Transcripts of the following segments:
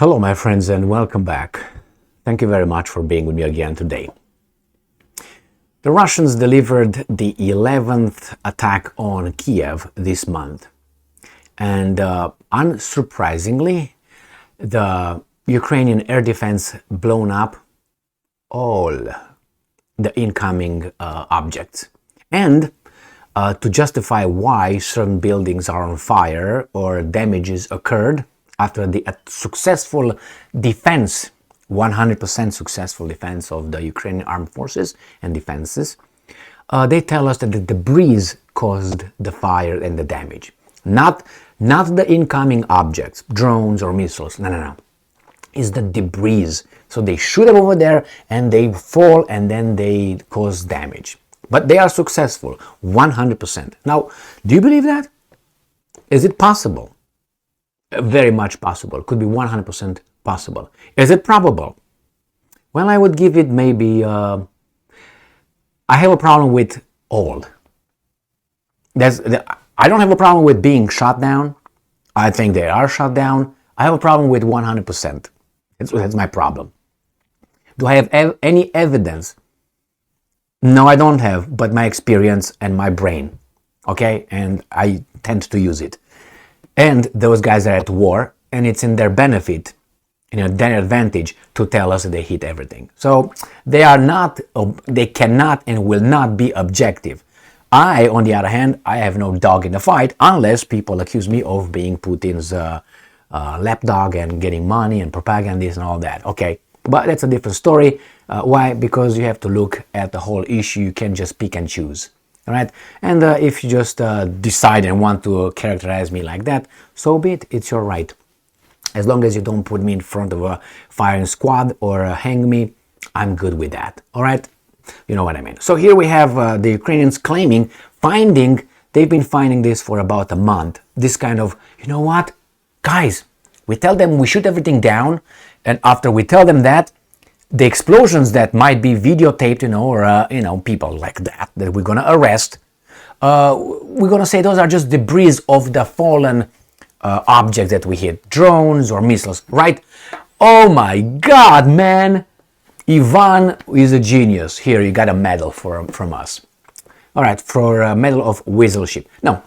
Hello, my friends, and welcome back. Thank you very much for being with me again today. The Russians delivered the 11th attack on Kiev this month. And unsurprisingly, the Ukrainian air defense blown up all the incoming objects. And to justify why certain buildings are on fire or damages occurred after the successful defense, 100% successful defense of the Ukrainian armed forces and defenses, they tell us that the debris caused the fire and the damage. Not the incoming objects, drones or missiles, no. It's the debris. So they shoot them over there and they fall and then they cause damage. But they are successful, 100%. Now, do you believe that? Is it possible? Very much possible. Could be 100% possible. Is it probable? Well, I would give it maybe... I have a problem with all. I don't have a problem with being shot down. I think they are shot down. I have a problem with 100%. That's my problem. Do I have any evidence? No, I don't have, but my experience and my brain. Okay? And I tend to use it. And those guys are at war, and it's in their benefit, their advantage to tell us that they hit everything. So they cannot and will not be objective. I, on the other hand, I have no dog in the fight unless people accuse me of being Putin's lapdog and getting money and propagandist and all that. Okay, but that's a different story. Why? Because you have to look at the whole issue. You can't just pick and choose. All right, and if you just decide and want to characterize me like that, so be it. It's your right. As long as you don't put me in front of a firing squad or hang me, I'm good with that. All right, you know what I mean. So here we have the Ukrainians claiming, they've been finding this for about a month. This kind of, you know what, guys, we tell them we shoot everything down, and after we tell them that, the explosions that might be videotaped, or people like that we're gonna arrest, we're gonna say those are just debris of the fallen objects that we hit, drones or missiles, right? Oh my God, man! Ivan is a genius. Here, you got a medal from us. All right, for a medal of wizardship. No,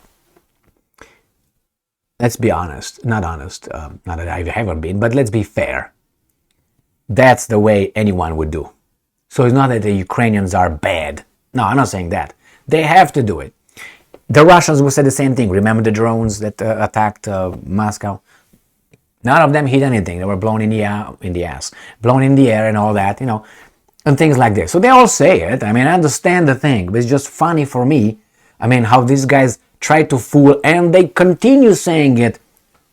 let's be honest. Not honest. Not that I've ever been, but let's be fair. That's the way anyone would do. So it's not that the Ukrainians are bad. No, I'm not saying that. They have to do it. The Russians will say the same thing. Remember the drones that attacked Moscow? None of them hit anything. They were blown in the ass, blown in the air and all that, and things like this. So they all say it. I understand the thing, but it's just funny for me. How these guys try to fool, and they continue saying it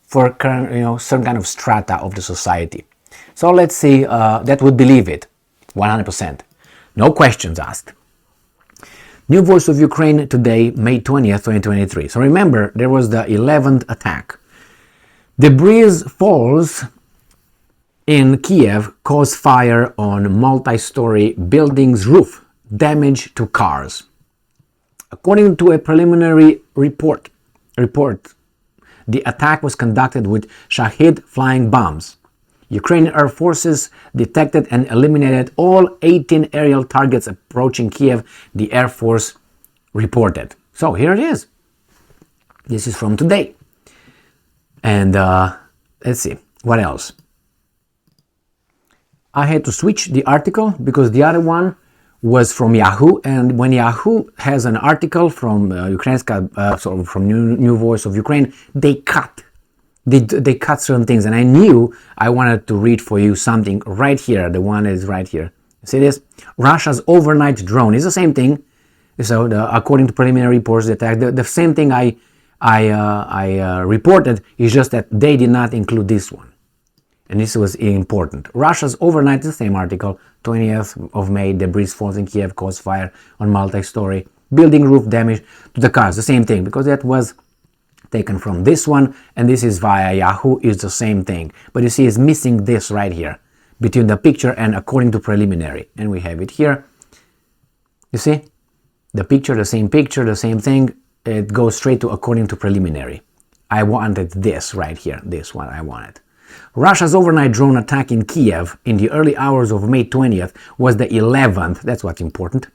for some kind of strata of the society. So let's see, that would believe it, 100%. No questions asked. New Voice of Ukraine today, May 20th, 2023. So remember, there was the 11th attack. Debris falls in Kiev cause fire on multi-story building's roof, damage to cars. According to a preliminary report, the attack was conducted with Shahid flying bombs. Ukrainian Air Forces detected and eliminated all 18 aerial targets approaching Kiev, the Air Force reported. So here it is. This is from today. And let's see, what else? I had to switch the article because the other one was from Yahoo, and when Yahoo has an article from from New Voice of Ukraine, they cut. They cut certain things, and I knew I wanted to read for you something right here. The one is right here. See this? Russia's overnight drone is the same thing. So, according to preliminary reports, the attack, the same thing I reported is just that they did not include this one, and this was important. Russia's overnight, the same article, 20th of May, debris falls in Kiev, caused fire on multi-story building, roof damage to the cars. The same thing, because that was taken from this one, and this is via Yahoo, is the same thing. But you see, it's missing this right here between the picture and according to preliminary, and we have it here. You see, the picture, the same thing. It goes straight to according to preliminary. I wanted this right here, this one I wanted. Russia's overnight drone attack in Kiev in the early hours of May 20th was the 11th, that's what's important,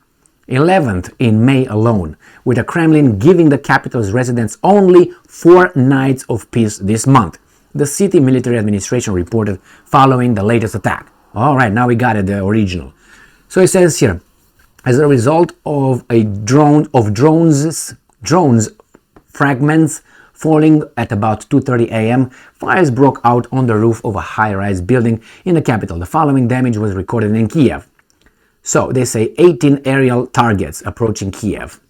11th in May alone, with the Kremlin giving the capital's residents only 4 nights of peace this month. The city military administration reported following the latest attack. All right, now we got it, the original. So it says here, as a result of drones fragments falling at about 2:30 a.m., fires broke out on the roof of a high-rise building in the capital. The following damage was recorded in Kiev. So they say 18 aerial targets approaching Kiev.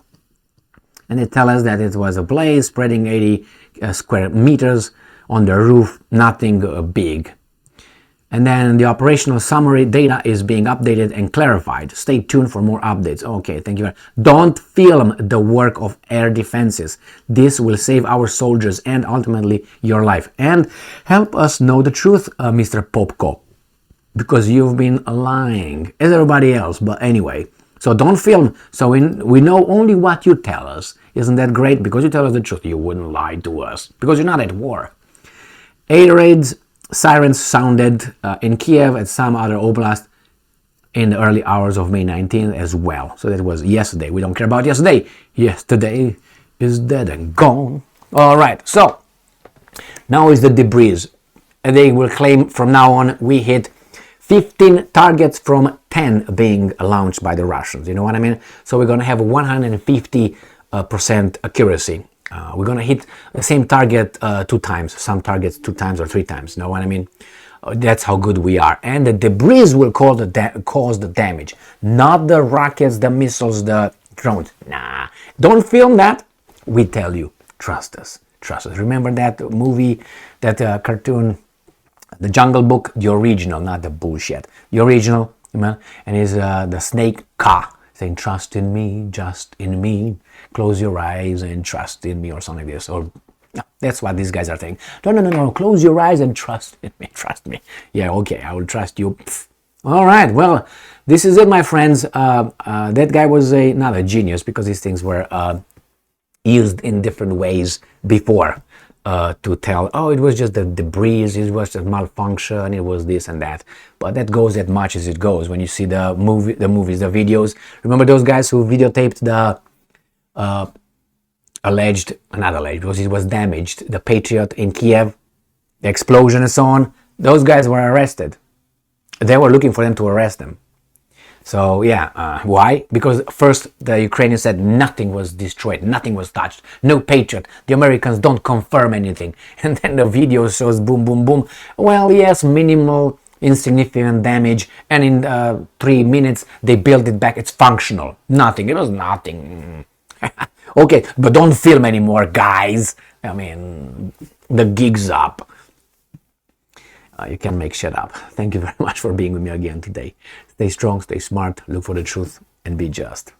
And they tell us that it was a blaze spreading 80 square meters on the roof, nothing big. And then the operational summary data is being updated and clarified. Stay tuned for more updates. Okay, thank you. Don't film the work of air defenses. This will save our soldiers and ultimately your life. And help us know the truth, Mr. Popko, because you've been lying, as everybody else. But anyway, so don't film. So we know only what you tell us. Isn't that great? Because you tell us the truth, you wouldn't lie to us. Because you're not at war. Air raids. Sirens sounded in Kiev and some other oblast in the early hours of May 19th as well. So that was yesterday. We don't care about yesterday. Yesterday is dead and gone. All right, so now is the debris. And they will claim from now on we hit 15 targets from 10 being launched by the Russians. You know what I mean? So we're going to have 150% accuracy. We're going to hit the same target 2 times, some targets 2 times or 3 times, you know what I mean? That's how good we are. And the debris will cause the damage, not the rockets, the missiles, the drones. Nah, don't film that. We tell you, trust us, trust us. Remember that movie, that cartoon, The Jungle Book, the original, not the bullshit. The original, and is the snake Ka, saying, trust in me, just in me. Close your eyes and trust in me, or something like this. Or no, that's what these guys are saying. No. Close your eyes and trust in me. Trust me. Yeah, okay, I will trust you. Pfft. All right. Well, this is it, my friends. That guy was not a genius, because these things were used in different ways before to tell. Oh, it was just the debris. It was a malfunction. It was this and that. But that goes as much as it goes. When you see the movies, the videos. Remember those guys who videotaped the not alleged, because it was damaged, the Patriot in Kiev, the explosion and so on. Those guys were arrested. They were looking for them to arrest them. So yeah, why? Because first the Ukrainians said nothing was destroyed, nothing was touched, no Patriot. The Americans don't confirm anything. And then the video shows boom, boom, boom. Well, yes, minimal, insignificant damage, and in 3 minutes they built it back. It's functional. Nothing. It was nothing. Okay, but don't film anymore, guys. I mean, the gig's up. You can make shit up. Thank you very much for being with me again today. Stay strong, stay smart, look for the truth, and be just.